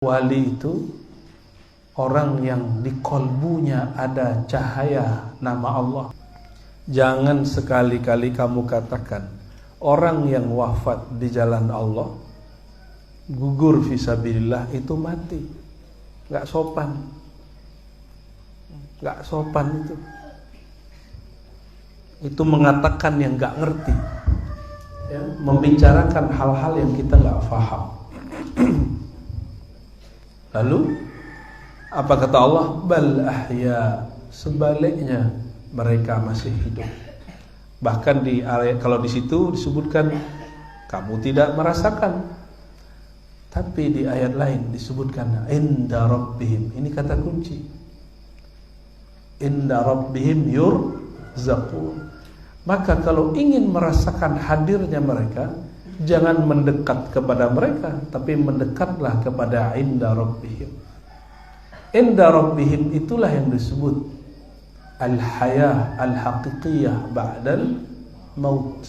Wali itu orang yang di kolbunya ada cahaya nama Allah. Jangan sekali-kali kamu katakan orang yang wafat di jalan Allah, gugur fisabilillah, itu mati. Gak sopan. Gak sopan itu. Itu mengatakan yang gak ngerti, ya, membicarakan hal-hal yang kita gak faham. Lalu apa kata Allah? Bal ahya, sebaliknya mereka masih hidup. Bahkan di ayat, kalau di situ disebutkan kamu tidak merasakan, tapi di ayat lain disebutkan inda rabbihim. Ini kata kunci. Inda rabbihim yurzaqun. Maka kalau ingin merasakan hadirnya mereka, jangan mendekat kepada mereka, tapi mendekatlah kepada inda rabbihim. Inda rabbihim itulah yang disebut al-hayah al-haqiqiyah ba'dal maut.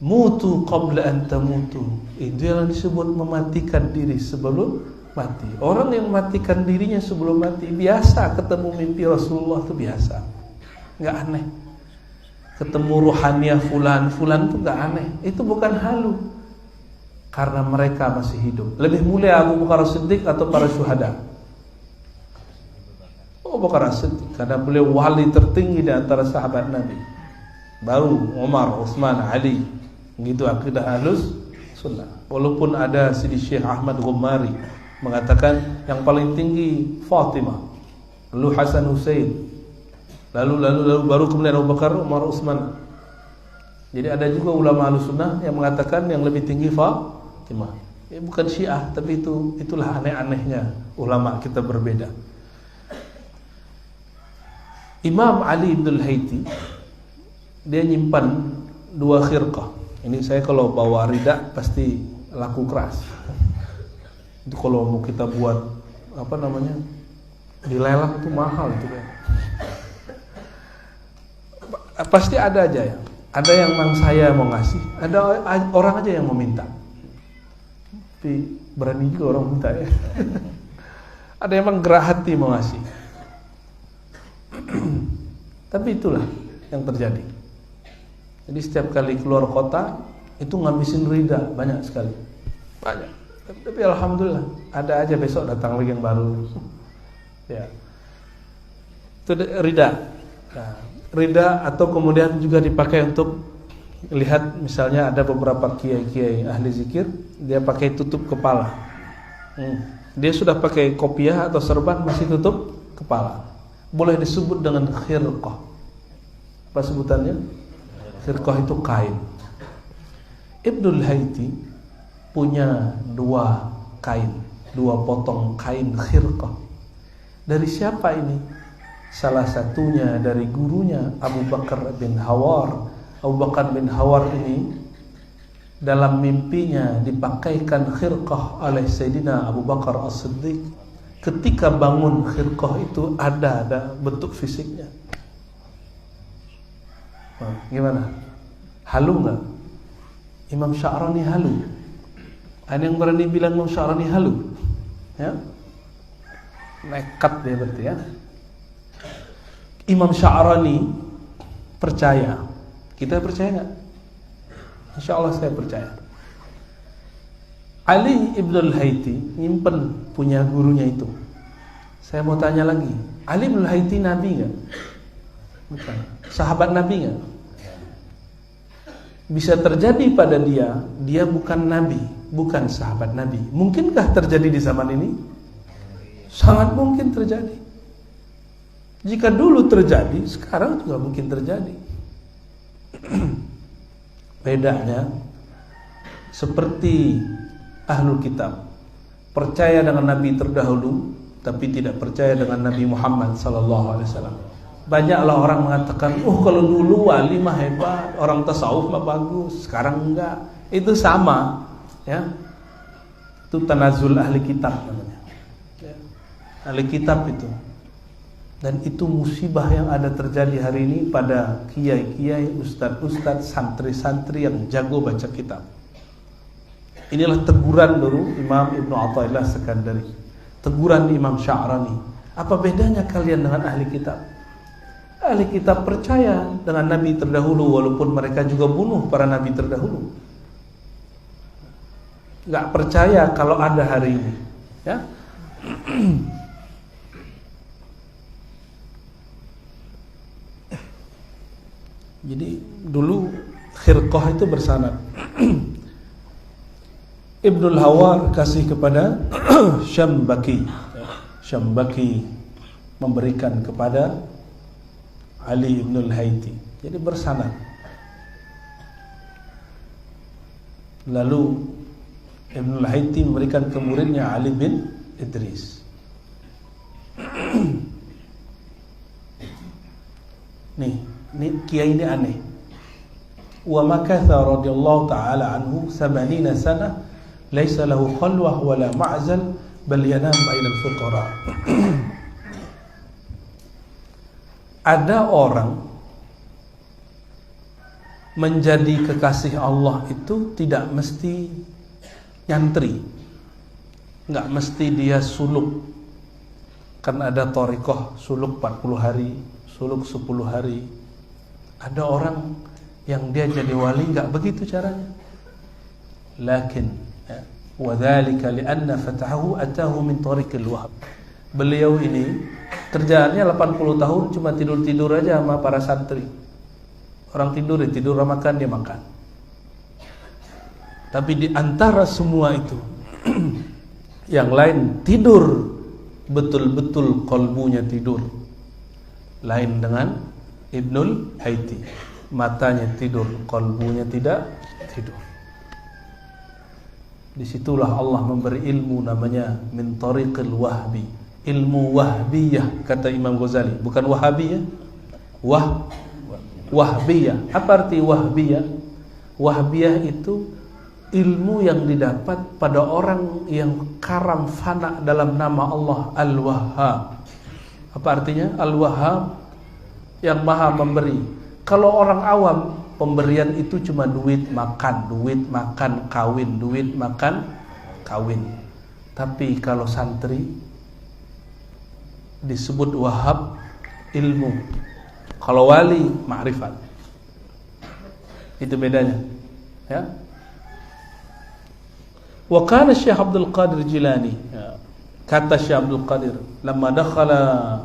Mutu qabla an tamutu. Itu yang disebut mematikan diri sebelum mati. Orang yang mematikan dirinya sebelum mati biasa, ketemu mimpi Rasulullah itu biasa, nggak aneh. Ketemu ruhaniyah fulan itu nggak aneh. Itu bukan halu, karena mereka masih hidup. Lebih mulia Abu Bakar Siddiq atau para syuhada? Abu Bakar Siddiq, karena beliau wali tertinggi di antara sahabat Nabi. Baru Umar, Utsman, Ali. Begitu akidah Ahlus Sunnah. Walaupun ada Sidi Syekh Ahmad Ghumari mengatakan yang paling tinggi Fatimah, lalu Hasan Hussein, lalu baru kemudian Abu Bakar, Umar, Utsman. Jadi ada juga ulama Ahlus Sunnah yang mengatakan yang lebih tinggi Fatimah. Bukan Syiah, tapi itulah aneh-anehnya ulama kita berbeda. Imam Ali bin Al-Haiti dia nyimpan 2 khirqah. Ini saya kalau bawa rida pasti laku keras. Itu kalau mau kita buat apa namanya, dilelang itu mahal itu kan. Pasti ada aja ya. Ada yang memang saya mau ngasih, ada orang aja yang mau minta. Tapi berani juga orang minta ya. Ada yang memang gerah hati mau ngasih. Tapi itulah yang terjadi. Jadi setiap kali keluar kota itu ngabisin rida banyak sekali. Banyak. Tapi alhamdulillah ada aja besok datang lagi yang baru. Ya. Itu rida. Nah, rida atau kemudian juga dipakai untuk lihat, misalnya ada beberapa kiai-kiai ahli zikir, dia pakai tutup kepala. Dia sudah pakai kopiah atau serban masih tutup kepala. Boleh disebut dengan khirqah. Apa sebutannya? Khirqah itu kain. Ibnul Haiti punya 2 kain, 2 potong kain khirqah. Dari siapa ini? Salah satunya dari gurunya Abu Bakar bin Hawar. Abu Bakar bin Hawar ini dalam mimpinya dipakaikan khirqah oleh Sayyidina Abu Bakar As-Siddiq. Ketika bangun khirqah itu ada bentuk fisiknya. Gimana? Halu nggak? Imam Sya'rani halu? Ada yang berani bilang Imam Sya'rani halu? Ya? Nekat dia berarti ya. Imam Sya'rani percaya. Kita percaya nggak? Insya Allah saya percaya. Ali ibn al-Haiti nyimpen punya gurunya itu. Saya mau tanya lagi, Ali ibn al-Haiti Nabi nggak? Bukan. Sahabat Nabi nggak? Bisa terjadi pada dia bukan Nabi, bukan sahabat Nabi. Mungkinkah terjadi di zaman ini? Sangat mungkin terjadi. Jika dulu terjadi, sekarang juga mungkin terjadi. Bedanya seperti Ahlul Kitab, percaya dengan Nabi terdahulu, tapi tidak percaya dengan Nabi Muhammad SAW. Banyaklah orang mengatakan, kalau dulu wali mah hebat, orang tasawuf mah bagus, sekarang enggak. Itu sama, ya. Itu tanazul ahli kitab namanya. Ya. Ahli kitab itu. Dan itu musibah yang ada terjadi hari ini pada kiai-kiai, ustadz-ustadz, santri-santri yang jago baca kitab. Inilah teguran dulu Imam Ibnu Athaillah Sekandari, teguran Imam Sya'rani. Apa bedanya kalian dengan ahli kitab? Ahli kitab percaya dengan nabi terdahulu walaupun mereka juga bunuh para nabi terdahulu. Gak percaya kalau ada hari ini, ya. Jadi dulu khirqah itu bersanad. Ibnul Hawar kasih kepada Syambaki. Syambaki memberikan kepada Ali ibnul Haiti. Jadi bersanad. Lalu Ibnul Haiti memberikan ke muridnya Ali bin Idris. Nih kiai ini aneh. Wa makatha radhiyallahu ta'ala anhu 80 sana laisa lahu khalwah wala ma'zal bal yanam bainal fuqara. Ada orang menjadi kekasih Allah itu tidak mesti nyantri, nggak mesti dia suluk. Kan ada thariqah suluk 40 hari, suluk 10 hari. Ada orang yang dia jadi wali nggak begitu caranya. Lakin wa dzalika li'anna fatahu atahu min tariqil wahab. Beliau ini kerjaannya 80 tahun cuma tidur-tidur aja sama para santri. Orang tidur, dia tidur, orang makan, dia makan. Tapi di antara semua itu yang lain tidur betul-betul kolbunya tidur. Lain dengan Ibnul Haiti, matanya tidur, kolbunya tidak tidur. Disitulah Allah memberi ilmu namanya min tariqil wahbi, ilmu wahbiyah kata Imam Ghazali, bukan wahabiyah. Wahbiyah. Apa arti wahbiyah? Wahbiyah itu ilmu yang didapat pada orang yang karam fana dalam nama Allah Al-Wahhab. Apa artinya? Al-Wahhab, yang maha memberi. Kalau orang awam, pemberian itu cuma duit makan, kawin, duit makan, kawin. Tapi kalau santri disebut wahab, ilmu. Kalau wali, ma'rifat. Itu bedanya, ya. Wa kana Syekh Abdul Qadir Jilani, kata Syekh Abdul Qadir, lamma dakhala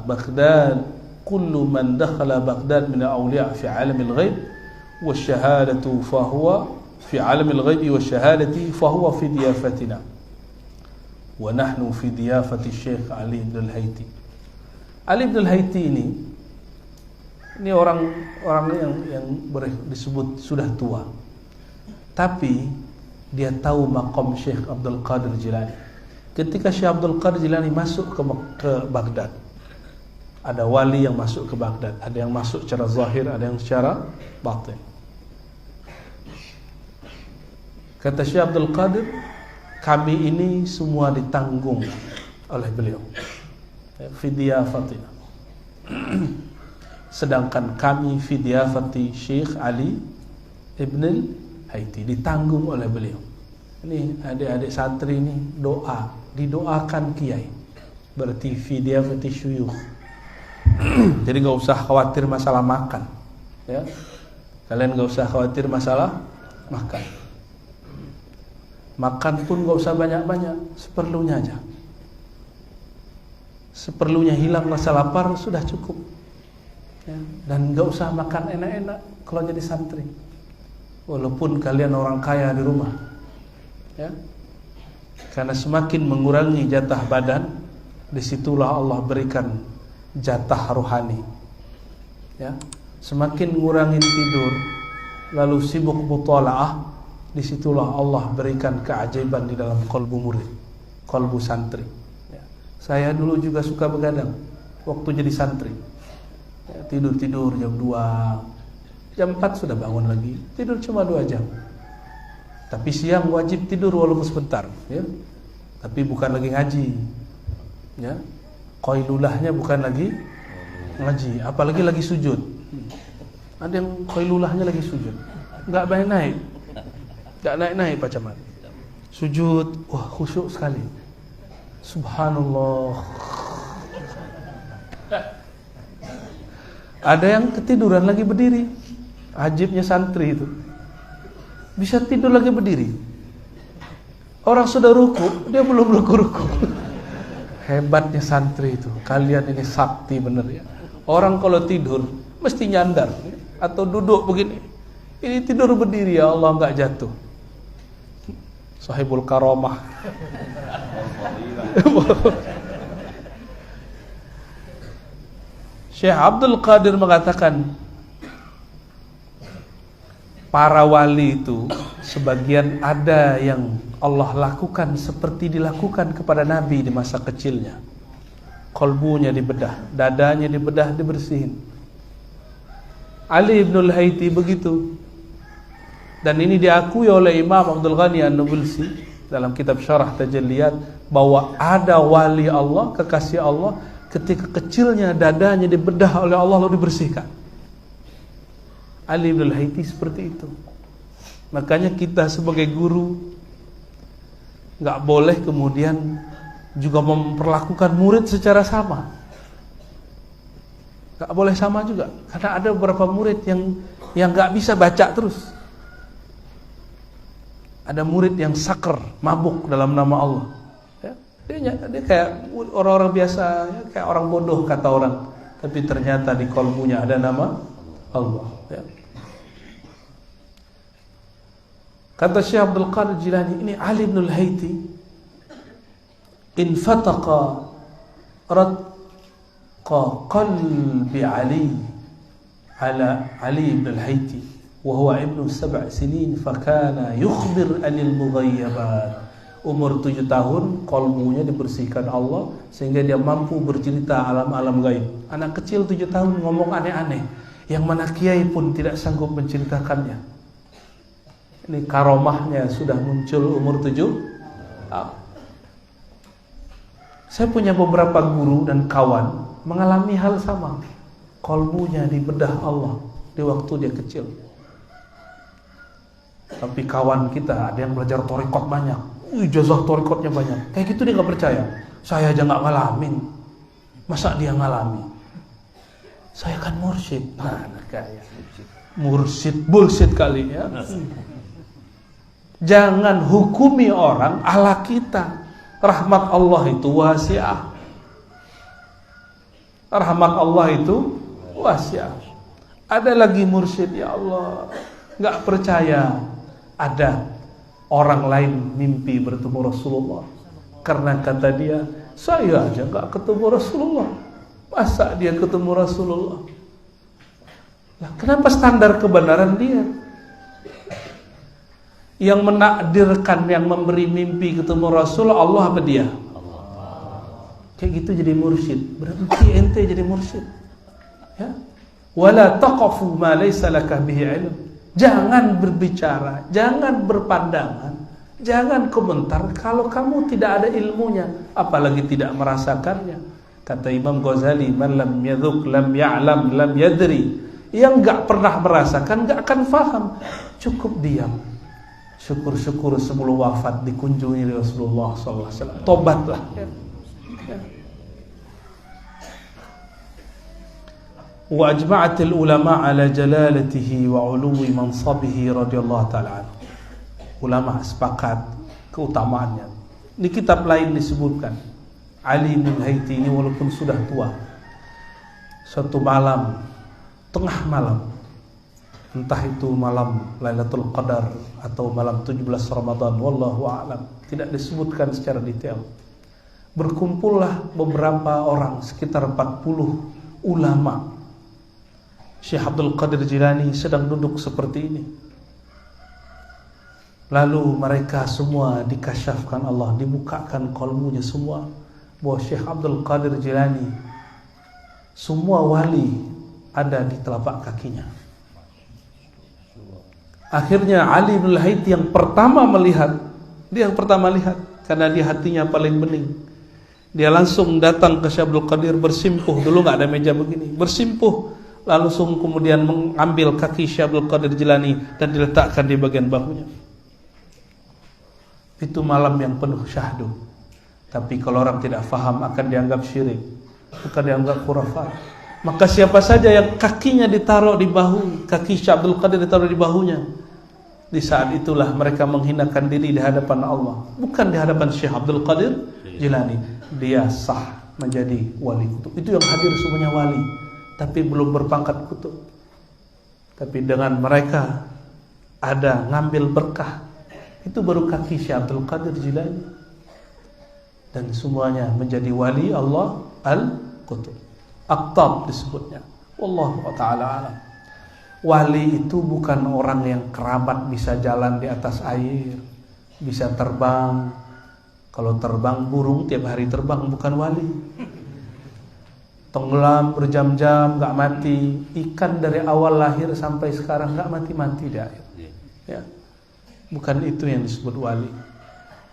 Baghdad kullu man dakhala Baghdad min al-awliya fi alam al-ghaib wa syahadatu fa huwa fi alam al-ghaib wa syahadati fa huwa fi diyafatina wa nahnu fi diyafati Syekh Ali ibn al-Haiti. Ali ibn al-Haiti ini orang yang disebut sudah tua, tapi dia tahu maqam Syekh Abdul Qadir Jilani. Ketika Syekh Abdul Qadir Jilani masuk ke Baghdad, ada wali yang masuk ke Baghdad, ada yang masuk secara zahir, ada yang secara batin. Kata Syekh Abdul Qadir, kami ini semua ditanggung oleh beliau, fidiyafatina. Sedangkan kami fidyafati Syekh Ali Ibn Haiti, ditanggung oleh beliau. Ini adik-adik santri ini didoakan kiai, berarti fidyafati syuyukh. Jadi nggak usah khawatir masalah makan, ya. Kalian nggak usah khawatir masalah makan. Makan pun nggak usah banyak-banyak, seperlunya aja. Seperlunya, hilang rasa lapar sudah cukup. Ya, dan gak usah makan enak-enak kalau jadi santri, walaupun kalian orang kaya di rumah, ya. Karena semakin mengurangi jatah badan, disitulah Allah berikan jatah rohani, ya. Semakin ngurangin tidur, lalu sibuk mutalaah, disitulah Allah berikan keajaiban di dalam kolbu murid, kolbu santri, ya. Saya dulu juga suka begadang waktu jadi santri. Tidur jam 2, jam 4 sudah bangun lagi, tidur cuma 2 jam. Tapi siang wajib tidur walaupun sebentar, ya. Tapi bukan lagi ngaji, ya. Qailulahnya bukan lagi ngaji, apalagi lagi sujud. Ada yang qailulahnya lagi sujud, nggak naik Pak Camat. Sujud, wah khusyuk sekali. Subhanallah. Ada yang ketiduran lagi berdiri. Ajibnya santri itu. Bisa tidur lagi berdiri. Orang sudah ruku, dia belum ruku-ruku. Hebatnya santri itu. Kalian ini sakti bener ya. Orang kalau tidur mesti nyandar atau duduk begini. Ini tidur berdiri, ya Allah, enggak jatuh. Sahibul karamah. Syekh Abdul Qadir mengatakan, para wali itu sebagian ada yang Allah lakukan seperti dilakukan kepada Nabi di masa kecilnya. Kolbunya dibedah, dadanya dibedah, dibersihin. Ali ibn al-Haythi begitu. Dan ini diakui oleh Imam Abdul Ghani An-Nabulsi dalam kitab Syarah Tajalliyat, bahwa ada wali Allah, kekasih Allah, ketika kecilnya dadanya dibedah oleh Allah lalu dibersihkan. Ali ibn al-Haythi seperti itu. Makanya kita sebagai guru nggak boleh kemudian juga memperlakukan murid secara sama. Nggak boleh sama juga, karena ada beberapa murid yang nggak bisa baca terus. Ada murid yang saker, mabuk dalam nama Allah. Ya, dia kayak orang-orang biasa, ya, kayak orang bodoh kata orang, tapi ternyata di kolbunya ada nama Allah. Ya. Kata Syekh Abdul Qadir Jilani, ini Ali ibn al-Haythi infataqa radqa qalbi Ali ala Ali ibn al-Haythi wa huwa ibnu 7 sinin fakana yukhbir anil mughayyabat. Umur 7 tahun kolbunya dibersihkan Allah sehingga dia mampu bercerita alam-alam gaib. Anak kecil 7 tahun ngomong aneh-aneh yang mana kiai pun tidak sanggup menceritakannya. Ini karomahnya sudah muncul umur 7 tahun. Saya punya beberapa guru dan kawan mengalami hal sama. Kolbunya dibedah Allah di waktu dia kecil. Tapi kawan kita ada yang belajar thariqat banyak, ijazah thariqatnya banyak. Kayak gitu dia gak percaya. Saya aja gak ngalamin, masa dia ngalami? Saya kan mursyid. Mana kayak mursyid bullshit kali ya. Jangan hukumi orang ala kita. Rahmat Allah itu wasi'ah. Rahmat Allah itu wasi'ah. Ada lagi mursyid, ya Allah, gak percaya ada orang lain mimpi bertemu Rasulullah. Karena kata dia, saya aja gak ketemu Rasulullah, masa dia ketemu Rasulullah? Nah, kenapa standar kebenaran dia? Yang menakdirkan, yang memberi mimpi ketemu Rasul Allah apa dia? Allah. Kayak gitu jadi mursyid. Berhenti ente jadi mursyid. Ya. Wala taqafu ma laysa laka bihi ilm. Jangan berbicara, jangan berpandangan, jangan komentar kalau kamu tidak ada ilmunya, apalagi tidak merasakannya. Kata Imam Ghazali, man lam yadhuq lam ya'lam lam yadri. Yang enggak pernah merasakan enggak akan faham. Cukup diam. Syukur-syukur sebelum wafat dikunjungi Rasulullah SAW. Tobatlah. Wa ajma'atil ulama ala jalalatihi wa uluwi mansabihi radhiyallahu ta'ala anhu. Ulama sepakat keutamaannya. Di kitab lain disebutkan Ali bin Haythi ini walaupun sudah tua, suatu malam, tengah malam, entah itu malam Lailatul Qadar atau malam 17 Ramadan, wallahu a'lam, tidak disebutkan secara detail. Berkumpullah beberapa orang, sekitar 40 ulama. Syekh Abdul Qadir Jilani sedang duduk seperti ini. Lalu mereka semua dikasyafkan Allah, dibukakan kolbunya semua, bahwa Syekh Abdul Qadir Jilani semua wali ada di telapak kakinya. Akhirnya Ali bin al-Haythi yang pertama melihat, dia yang pertama lihat karena dia hatinya paling bening. Dia langsung datang ke Syekh Abdul Qadir bersimpuh, dulu nggak ada meja begini, bersimpuh, langsung kemudian mengambil kaki Syekh Abdul Qadir Jilani dan diletakkan di bagian bahunya. Itu malam yang penuh syahdu. Tapi kalau orang tidak faham akan dianggap syirik, akan dianggap khurafat. Maka siapa saja yang kakinya ditaruh di bahu, kaki Syekh Abdul Qadir ditaruh di bahunya, di saat itulah mereka menghinakan diri di hadapan Allah, bukan di hadapan Syekh Abdul Qadir Jilani. Dia sah menjadi wali kutub. Itu yang hadir semuanya wali, tapi belum berpangkat kutub. Tapi dengan mereka ada ngambil berkah, itu baru kaki Syekh Abdul Qadir Jilani. Dan semuanya menjadi wali Allah Al-Qutub. Aqtab disebutnya. Wallahu ta'ala alam. Wali itu bukan orang yang keramat bisa jalan di atas air, bisa terbang. Kalau terbang burung tiap hari terbang, bukan wali. Tenggelam berjam-jam gak mati. Ikan dari awal lahir sampai sekarang gak mati-mati di air. Ya. Bukan itu yang disebut wali.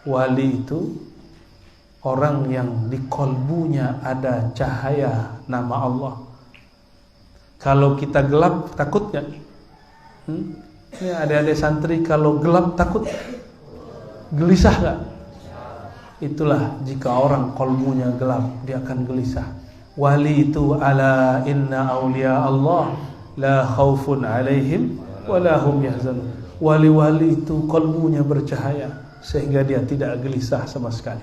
Wali itu orang yang di kolbunya ada cahaya nama Allah. Kalau kita gelap takut gak? Ini adik-adik santri kalau gelap takut, gelisah gak? Itulah jika orang kolbunya gelap, dia akan gelisah. Wali itu ala inna awliya Allah la khawfun alaihim wa la hum yahzanun. Wali-wali itu kolbunya bercahaya sehingga dia tidak gelisah sama sekali.